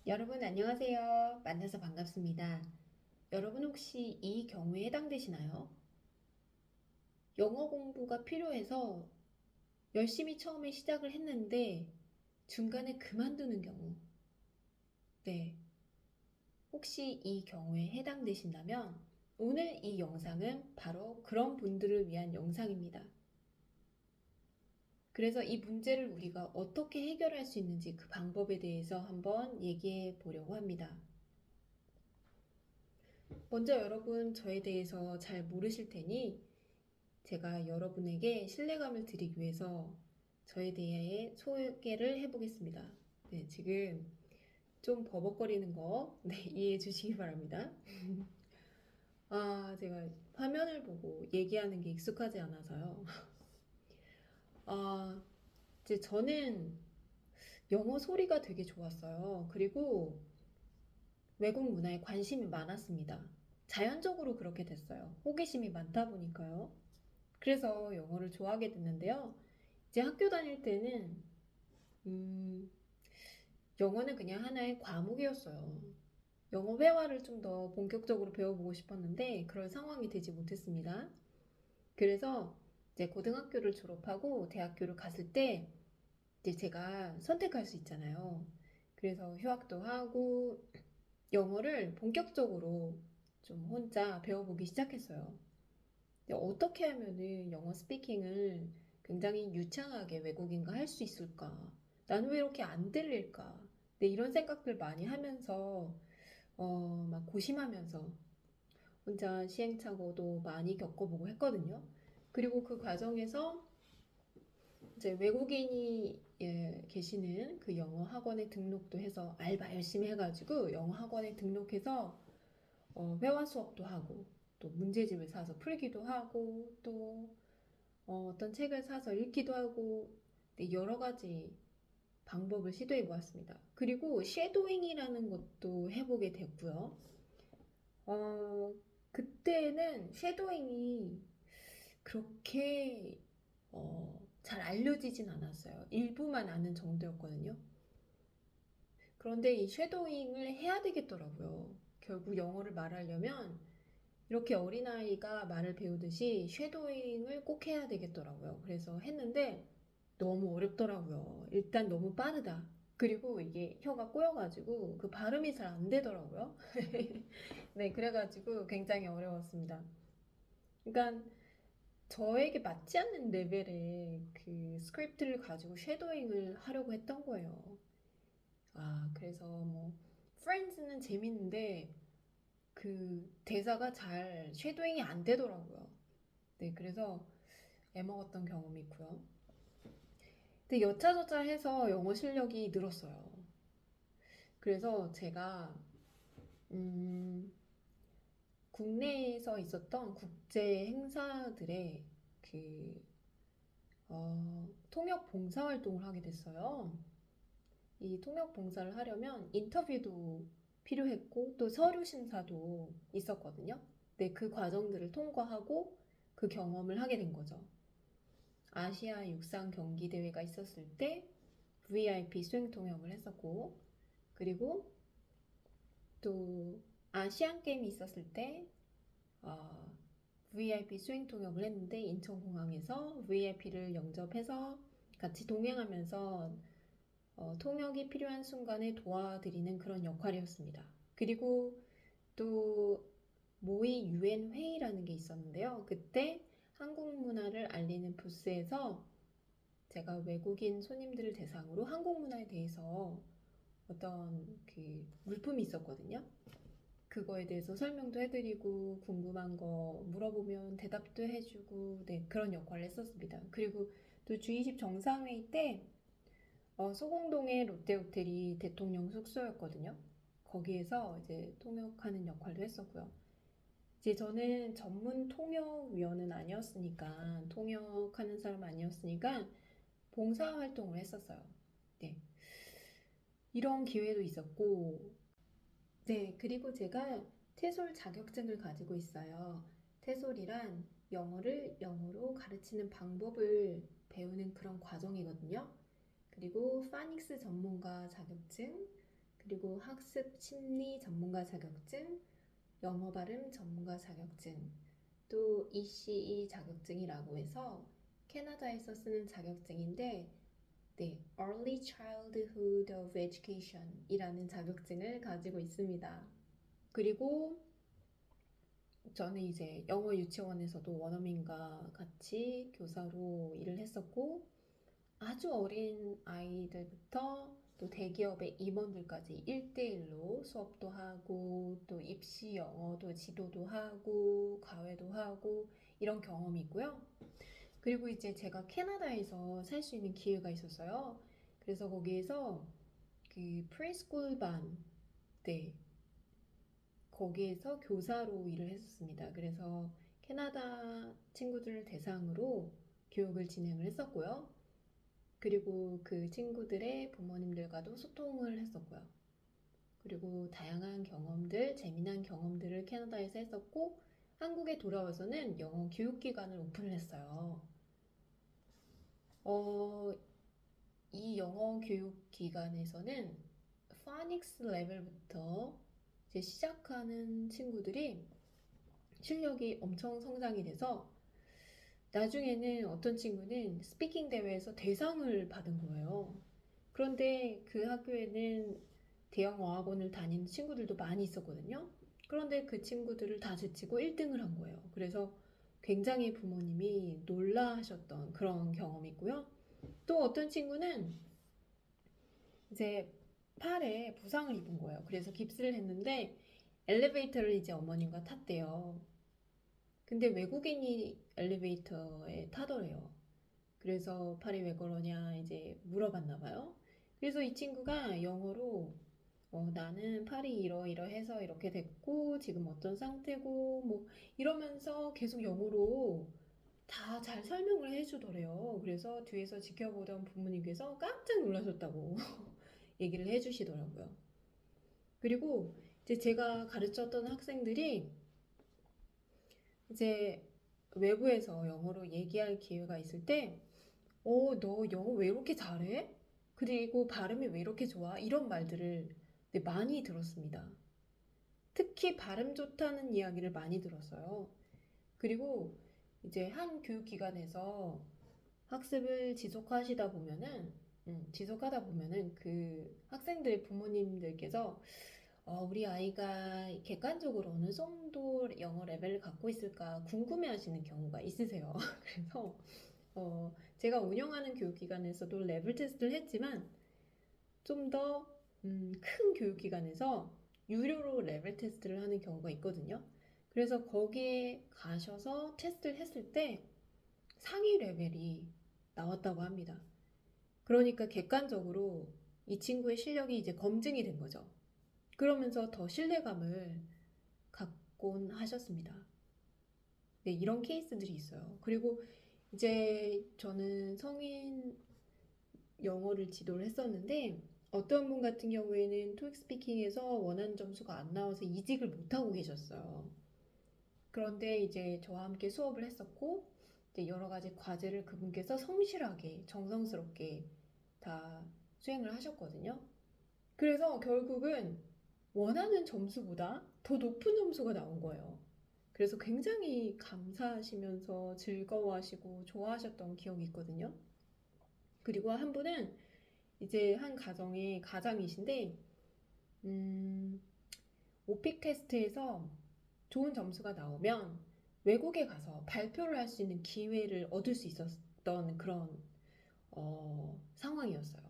여러분 안녕하세요. 만나서 반갑습니다. 여러분 혹시 이 경우에 해당되시나요? 영어 공부가 필요해서 열심히 처음에 시작을 했는데 중간에 그만두는 경우. 네. 혹시 이 경우에 해당되신다면 오늘 이 영상은 바로 그런 분들을 위한 영상입니다. 그래서 이 문제를 우리가 어떻게 해결할 수 있는지 그 방법에 대해서 한번 얘기해 보려고 합니다. 먼저 여러분 저에 대해서 잘 모르실 테니 제가 여러분에게 신뢰감을 드리기 위해서 저에 대해 소개를 해보겠습니다. 네, 지금 좀 버벅거리는 거, 네, 이해해 주시기 바랍니다. 제가 화면을 보고 얘기하는 게 익숙하지 않아서요. 아, 이제 저는 영어 소리가 되게 좋았어요. 그리고 외국 문화에 관심이 많았습니다. 자연적으로 그렇게 됐어요. 호기심이 많다 보니까요. 그래서 영어를 좋아하게 됐는데요. 이제 학교 다닐 때는 음, 영어는 그냥 하나의 과목이었어요. 영어 회화를 좀 더 본격적으로 배워보고 싶었는데 그럴 상황이 되지 못했습니다. 그래서 이제 고등학교를 졸업하고 대학교를 갔을 때 이제 제가 선택할 수 있잖아요. 그래서 휴학도 하고 영어를 본격적으로 좀 혼자 배워보기 시작했어요. 근데 어떻게 하면은 영어 스피킹을 굉장히 유창하게 외국인과 할 수 있을까? 나는 왜 이렇게 안 들릴까? 네, 이런 생각들 많이 하면서, 막 고심하면서 혼자 시행착오도 많이 겪어보고 했거든요. 그리고 그 과정에서 이제 외국인이 계시는 그 영어 학원에 등록도 해서 알바 열심히 해가지고 영어 학원에 등록해서 회화 수업도 하고 또 문제집을 사서 풀기도 하고 또 어떤 책을 사서 읽기도 하고 네, 여러 가지 방법을 시도해 보았습니다. 그리고 쉐도잉이라는 것도 해보게 됐고요. 어, 그때는 쉐도잉이 그렇게 잘 알려지진 않았어요. 일부만 아는 정도였거든요. 그런데 이 쉐도잉을 해야 되겠더라고요. 결국 영어를 말하려면 이렇게 어린아이가 말을 배우듯이 쉐도잉을 꼭 해야 되겠더라고요. 그래서 했는데 너무 어렵더라고요. 일단 너무 빠르다. 그리고 이게 혀가 꼬여가지고 그 발음이 잘 안 되더라고요. 네, 그래가지고 굉장히 어려웠습니다. 그러니까 저에게 맞지 않는 레벨의 그 스크립트를 가지고 쉐도잉을 하려고 했던 거예요. 그래서 뭐, 프렌즈는 재밌는데 그 대사가 잘 쉐도잉이 안 되더라고요. 네, 그래서 애먹었던 경험이 있고요. 근데 여차저차 해서 영어 실력이 늘었어요. 그래서 제가 음, 국내에서 있었던 국제 행사들의 그 통역 봉사 활동을 하게 됐어요. 이 통역 봉사를 하려면 인터뷰도 필요했고 또 서류 심사도 있었거든요. 네, 그 과정들을 통과하고 그 경험을 하게 된 거죠. 아시아 육상 경기 대회가 있었을 때 VIP 수행 통역을 했었고, 그리고 또 아시안 게임이 있었을 때 어, VIP 수행 통역을 했는데 인천공항에서 VIP를 영접해서 같이 동행하면서 통역이 필요한 순간에 도와드리는 그런 역할이었습니다. 그리고 또 모의 유엔 회의라는 게 있었는데요. 그때 한국 문화를 알리는 부스에서 제가 외국인 손님들을 대상으로 한국 문화에 대해서 어떤 그 물품이 있었거든요. 그거에 대해서 설명도 해드리고 궁금한 거 물어보면 대답도 해주고 네, 그런 역할을 했었습니다. 그리고 또 G20 정상회의 때 소공동의 롯데호텔이 대통령 숙소였거든요. 거기에서 이제 통역하는 역할도 했었고요. 이제 저는 전문 통역위원은 아니었으니까 통역하는 사람 아니었으니까 봉사활동을 했었어요. 네. 이런 기회도 있었고, 네. 그리고 제가 태솔 자격증을 가지고 있어요. 태솔이란 영어를 영어로 가르치는 방법을 배우는 그런 과정이거든요. 그리고 파닉스 전문가 자격증, 그리고 학습 심리 전문가 자격증, 영어 발음 전문가 자격증, 또 ECE 자격증이라고 해서 캐나다에서 쓰는 자격증인데, 네, Early Childhood of Education 이라는 자격증을 가지고 있습니다. 그리고 저는 이제 영어 유치원에서도 원어민과 같이 교사로 일을 했었고, 아주 어린 아이들부터 또 대기업의 임원들까지 1대1로 수업도 하고, 또 입시 영어도 지도도 하고, 과외도 하고, 이런 경험이 있고요. 그리고 이제 제가 캐나다에서 살 수 있는 기회가 있었어요. 그래서 거기에서 그 프리스쿨 반, 네, 거기에서 교사로 일을 했었습니다. 그래서 캐나다 친구들 대상으로 교육을 진행을 했었고요. 그리고 그 친구들의 부모님들과도 소통을 했었고요. 그리고 다양한 경험들, 재미난 경험들을 캐나다에서 했었고, 한국에 돌아와서는 영어 교육기관을 오픈을 했어요. 이 영어 교육기관에서는 파닉스 레벨부터 이제 시작하는 친구들이 실력이 엄청 성장이 돼서 나중에는 어떤 친구는 스피킹 대회에서 대상을 받은 거예요. 그런데 그 학교에는 대형 어학원을 다니는 친구들도 많이 있었거든요. 그런데 그 친구들을 다 제치고 1등을 한 거예요. 그래서 굉장히 부모님이 놀라하셨던 그런 경험이 있고요. 또 어떤 친구는 이제 팔에 부상을 입은 거예요. 그래서 깁스를 했는데 엘리베이터를 이제 어머님과 탔대요. 근데 외국인이 엘리베이터에 타더래요. 그래서 팔이 왜 그러냐 이제 물어봤나 봐요. 그래서 이 친구가 영어로 나는 팔이 이러이러해서 이렇게 됐고 지금 어떤 상태고 뭐 이러면서 계속 영어로 다 잘 설명을 해주더래요. 그래서 뒤에서 지켜보던 부모님께서 깜짝 놀라셨다고 얘기를 해주시더라고요. 그리고 이제 제가 가르쳤던 학생들이 이제 외부에서 영어로 얘기할 기회가 있을 때, 너 영어 왜 이렇게 잘해? 그리고 발음이 왜 이렇게 좋아? 이런 말들을 네, 많이 들었습니다. 특히 발음 좋다는 이야기를 많이 들었어요. 그리고 이제 한 교육기관에서 학습을 지속하다 보면은 그 학생들 부모님들께서 우리 아이가 객관적으로 어느 정도 영어 레벨을 갖고 있을까 궁금해 하시는 경우가 있으세요. 그래서 제가 운영하는 교육기관에서도 레벨 테스트를 했지만 좀 더 큰 교육기관에서 유료로 레벨 테스트를 하는 경우가 있거든요. 그래서 거기에 가셔서 테스트를 했을 때 상위 레벨이 나왔다고 합니다. 그러니까 객관적으로 이 친구의 실력이 이제 검증이 된 거죠. 그러면서 더 신뢰감을 갖곤 하셨습니다. 네, 이런 케이스들이 있어요. 그리고 이제 저는 성인 영어를 지도를 했었는데 어떤 분 같은 경우에는 토익 스피킹에서 원하는 점수가 안 나와서 이직을 못하고 계셨어요. 그런데 이제 저와 함께 수업을 했었고 이제 여러 가지 과제를 그분께서 성실하게 정성스럽게 다 수행을 하셨거든요. 그래서 결국은 원하는 점수보다 더 높은 점수가 나온 거예요. 그래서 굉장히 감사하시면서 즐거워하시고 좋아하셨던 기억이 있거든요. 그리고 한 분은 이제 한 가정의 가장이신데, 오픽 테스트에서 좋은 점수가 나오면 외국에 가서 발표를 할 수 있는 기회를 얻을 수 있었던 그런 상황이었어요.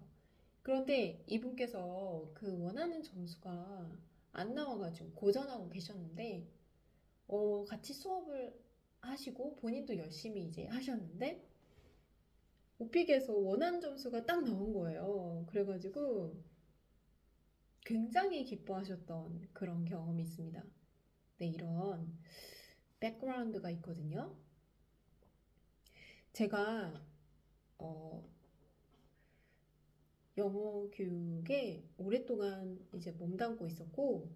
그런데 이분께서 그 원하는 점수가 안 나와가지고 고전하고 계셨는데, 같이 수업을 하시고 본인도 열심히 이제 하셨는데, 오픽에서 원하는 점수가 딱 나온 거예요. 그래가지고 굉장히 기뻐하셨던 그런 경험이 있습니다. 네, 이런 백그라운드가 있거든요. 제가 어, 영어 교육에 오랫동안 이제 몸담고 있었고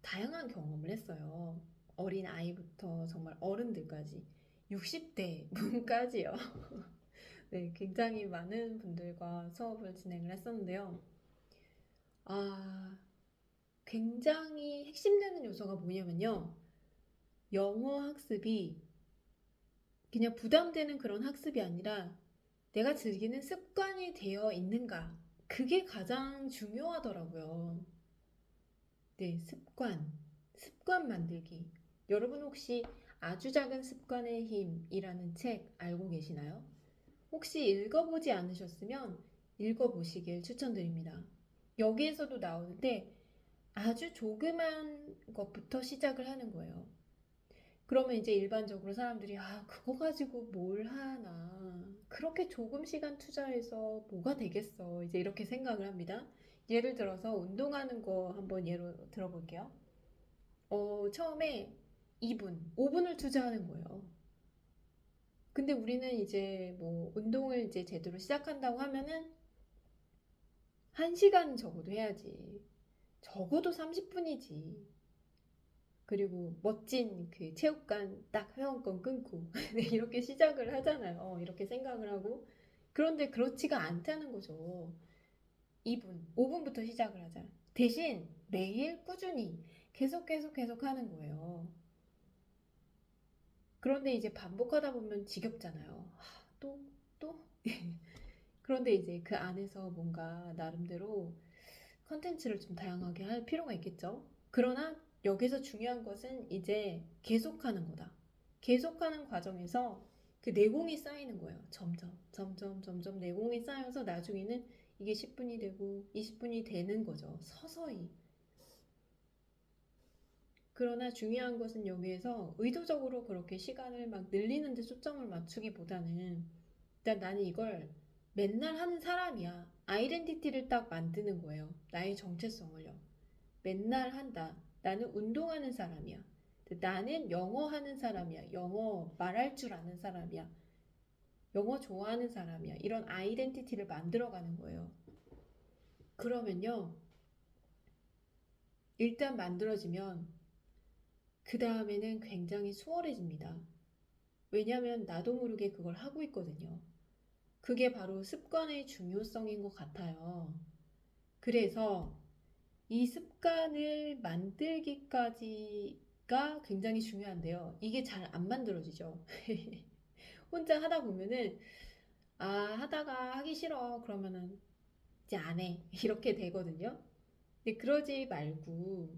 다양한 경험을 했어요. 어린 아이부터 정말 어른들까지 60대 분까지요. 네, 굉장히 많은 분들과 수업을 진행을 했었는데요. 굉장히 핵심되는 요소가 뭐냐면요. 영어 학습이 그냥 부담되는 그런 학습이 아니라 내가 즐기는 습관이 되어 있는가? 그게 가장 중요하더라고요. 네, 습관 만들기. 여러분 혹시 아주 작은 습관의 힘이라는 책 알고 계시나요? 혹시 읽어보지 않으셨으면 읽어보시길 추천드립니다. 여기에서도 나오는데 아주 조그만 것부터 시작을 하는 거예요. 그러면 이제 일반적으로 사람들이 그거 가지고 뭘 하나. 그렇게 조금 시간 투자해서 뭐가 되겠어. 이제 이렇게 생각을 합니다. 예를 들어서 운동하는 거 한번 예로 들어볼게요. 처음에 2분, 5분을 투자하는 거예요. 근데 우리는 이제 뭐 운동을 이제 제대로 시작한다고 하면은 1시간 적어도 해야지. 적어도 30분이지. 그리고 멋진 그 체육관 딱 회원권 끊고 네, 이렇게 시작을 하잖아요. 이렇게 생각을 하고. 그런데 그렇지가 않다는 거죠. 2분, 5분부터 시작을 하자. 대신 매일 꾸준히 계속 하는 거예요. 그런데 이제 반복하다 보면 지겹잖아요. 또, 또? 그런데 이제 그 안에서 뭔가 나름대로 컨텐츠를 좀 다양하게 할 필요가 있겠죠. 그러나 여기서 중요한 것은 이제 계속하는 거다. 계속하는 과정에서 그 내공이 쌓이는 거예요. 점점 내공이 쌓여서 나중에는 이게 10분이 되고 20분이 되는 거죠. 서서히. 그러나 중요한 것은 여기에서 의도적으로 그렇게 시간을 막 늘리는 데 초점을 맞추기보다는 일단 나는 이걸 맨날 하는 사람이야. 아이덴티티를 딱 만드는 거예요. 나의 정체성을요. 맨날 한다. 나는 운동하는 사람이야. 나는 영어 하는 사람이야. 영어 말할 줄 아는 사람이야. 영어 좋아하는 사람이야. 이런 아이덴티티를 만들어가는 거예요. 그러면요. 일단 만들어지면 그 다음에는 굉장히 수월해집니다. 왜냐하면 나도 모르게 그걸 하고 있거든요. 그게 바로 습관의 중요성인 것 같아요. 그래서 이 습관을 만들기까지가 굉장히 중요한데요. 이게 잘 안 만들어지죠. 혼자 하다 보면은, 하다가 하기 싫어. 그러면은 이제 안 해. 이렇게 되거든요. 근데 그러지 말고,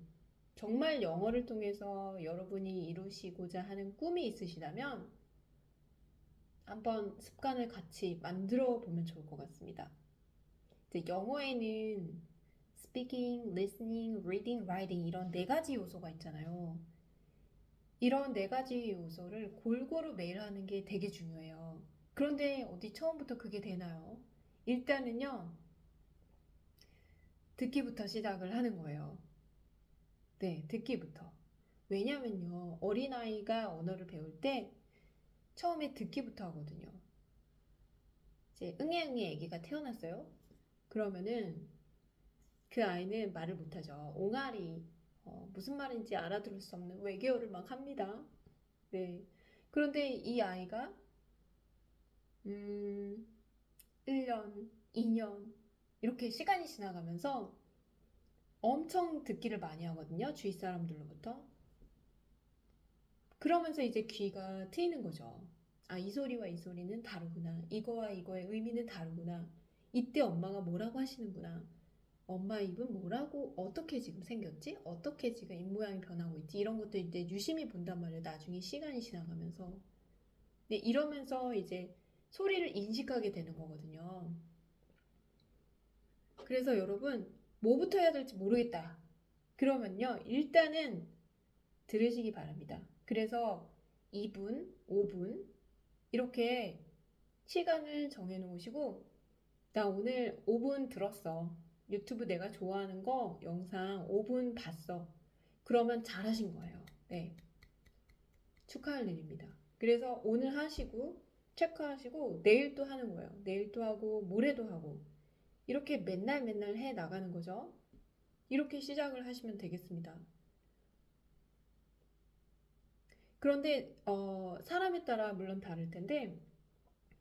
정말 영어를 통해서 여러분이 이루시고자 하는 꿈이 있으시다면, 한번 습관을 같이 만들어 보면 좋을 것 같습니다. 이제 영어에는 speaking, listening, reading, writing 이런 네 가지 요소가 있잖아요. 이런 네 가지 요소를 골고루 매일 하는 게 되게 중요해요. 그런데 어디 처음부터 그게 되나요? 일단은요, 듣기부터 시작을 하는 거예요. 네, 듣기부터. 왜냐면요, 어린아이가 언어를 배울 때 처음에 듣기부터 하거든요. 이제 응애응애 아기가 태어났어요. 그러면은 그 아이는 말을 못하죠. 옹알이, 무슨 말인지 알아들을 수 없는 외계어를 막 합니다. 네. 그런데 이 아이가, 1년, 2년, 이렇게 시간이 지나가면서 엄청 듣기를 많이 하거든요. 주위 사람들로부터. 그러면서 이제 귀가 트이는 거죠. 이 소리와 이 소리는 다르구나. 이거와 이거의 의미는 다르구나. 이때 엄마가 뭐라고 하시는구나. 엄마 입은 뭐라고 어떻게 지금 생겼지? 어떻게 지금 입모양이 변하고 있지? 이런 것도 이제 유심히 본단 말이에요. 나중에 시간이 지나가면서. 네, 이러면서 이제 소리를 인식하게 되는 거거든요. 그래서 여러분 뭐부터 해야 될지 모르겠다. 그러면요. 일단은 들으시기 바랍니다. 그래서 2분, 5분 이렇게 시간을 정해 놓으시고 나 오늘 5분 들었어. 유튜브 내가 좋아하는 거 영상 5분 봤어. 그러면 잘하신 거예요. 네. 축하할 일입니다. 그래서 오늘 하시고 체크하시고 내일 또 하는 거예요. 내일 또 하고 모레도 하고 이렇게 맨날 해 나가는 거죠. 이렇게 시작을 하시면 되겠습니다. 그런데 사람에 따라 물론 다를 텐데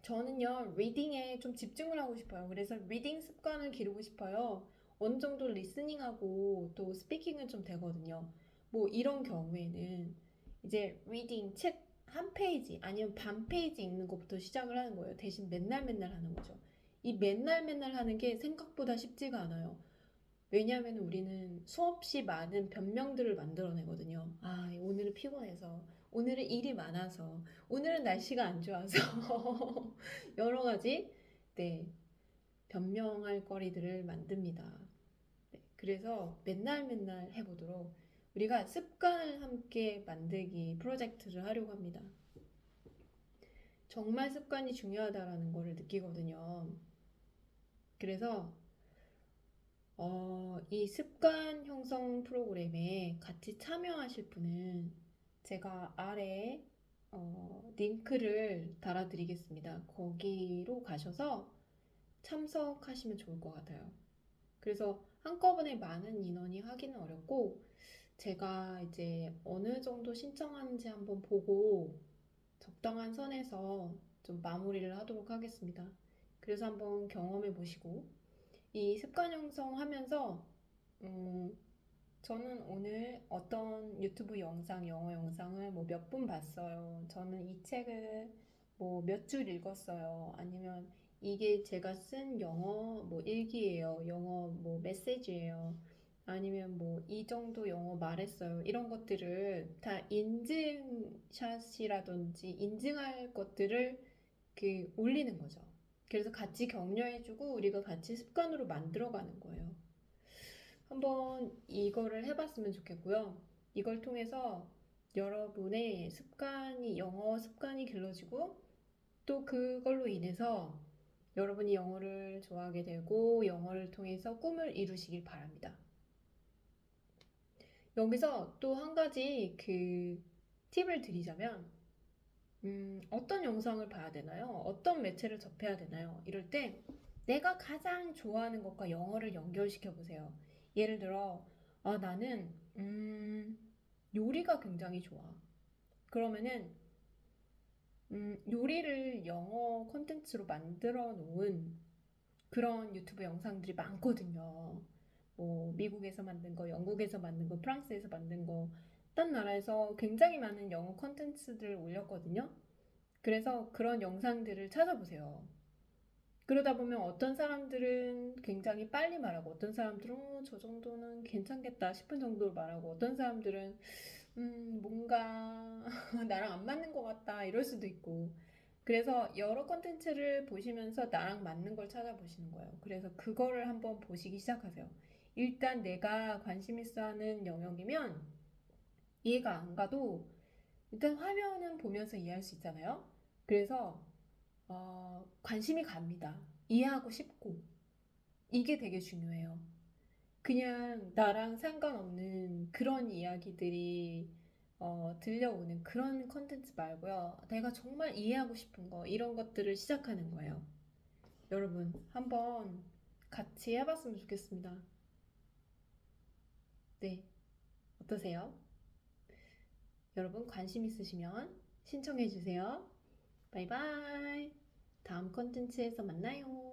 저는요 리딩에 좀 집중을 하고 싶어요. 그래서 리딩 습관을 기르고 싶어요. 어느 정도 리스닝하고 또 스피킹은 좀 되거든요. 뭐 이런 경우에는 이제 리딩 책 한 페이지 아니면 반 페이지 읽는 것부터 시작을 하는 거예요. 대신 맨날 맨날 하는 거죠. 이 맨날 맨날 하는 게 생각보다 쉽지가 않아요. 왜냐하면 우리는 수없이 많은 변명들을 만들어내거든요. 아, 오늘은 피곤해서, 오늘은 일이 많아서, 오늘은 날씨가 안 좋아서, 여러 가지, 네, 변명할 거리들을 만듭니다. 네, 그래서 맨날 맨날 해보도록 우리가 습관을 함께 만들기 프로젝트를 하려고 합니다. 정말 습관이 중요하다라는 거를 느끼거든요. 그래서 이 습관 형성 프로그램에 같이 참여하실 분은 제가 아래에 링크를 달아드리겠습니다. 거기로 가셔서 참석하시면 좋을 것 같아요. 그래서 한꺼번에 많은 인원이 하기는 어렵고 제가 이제 어느 정도 신청하는지 한번 보고 적당한 선에서 좀 마무리를 하도록 하겠습니다. 그래서 한번 경험해 보시고 이 습관 형성하면서 저는 오늘 어떤 유튜브 영상, 영어 영상을 뭐 몇 분 봤어요. 저는 이 책을 뭐 몇 줄 읽었어요. 아니면 이게 제가 쓴 영어 뭐 일기예요. 영어 뭐 메시지예요. 아니면 뭐 이 정도 영어 말했어요. 이런 것들을 다 인증샷이라든지 인증할 것들을 올리는 거죠. 그래서 같이 격려해주고 우리가 같이 습관으로 만들어가는 거예요. 한번 이거를 해봤으면 좋겠고요. 이걸 통해서 여러분의 습관이, 영어 습관이 길러지고 또 그걸로 인해서 여러분이 영어를 좋아하게 되고 영어를 통해서 꿈을 이루시길 바랍니다. 여기서 또 한 가지 팁을 드리자면 어떤 영상을 봐야 되나요? 어떤 매체를 접해야 되나요? 이럴 때 내가 가장 좋아하는 것과 영어를 연결시켜 보세요. 예를 들어, 나는 요리가 굉장히 좋아. 그러면은 요리를 영어 콘텐츠로 만들어 놓은 그런 유튜브 영상들이 많거든요. 뭐 미국에서 만든 거, 영국에서 만든 거, 프랑스에서 만든 거, 딴 나라에서 굉장히 많은 영어 콘텐츠들을 올렸거든요. 그래서 그런 영상들을 찾아보세요. 그러다 보면 어떤 사람들은 굉장히 빨리 말하고 어떤 사람들은 저 정도는 괜찮겠다 싶은 정도로 말하고 어떤 사람들은 뭔가 나랑 안 맞는 것 같다 이럴 수도 있고 그래서 여러 컨텐츠를 보시면서 나랑 맞는 걸 찾아보시는 거예요. 그래서 그거를 한번 보시기 시작하세요. 일단 내가 관심 있어 하는 영역이면 이해가 안 가도 일단 화면은 보면서 이해할 수 있잖아요. 그래서 관심이 갑니다. 이해하고 싶고. 이게 되게 중요해요. 그냥 나랑 상관없는 그런 이야기들이 들려오는 그런 컨텐츠 말고요. 내가 정말 이해하고 싶은 거, 이런 것들을 시작하는 거예요. 여러분, 한번 같이 해봤으면 좋겠습니다. 네, 어떠세요? 여러분, 관심 있으시면 신청해주세요. 바이바이. 다음 컨텐츠에서 만나요.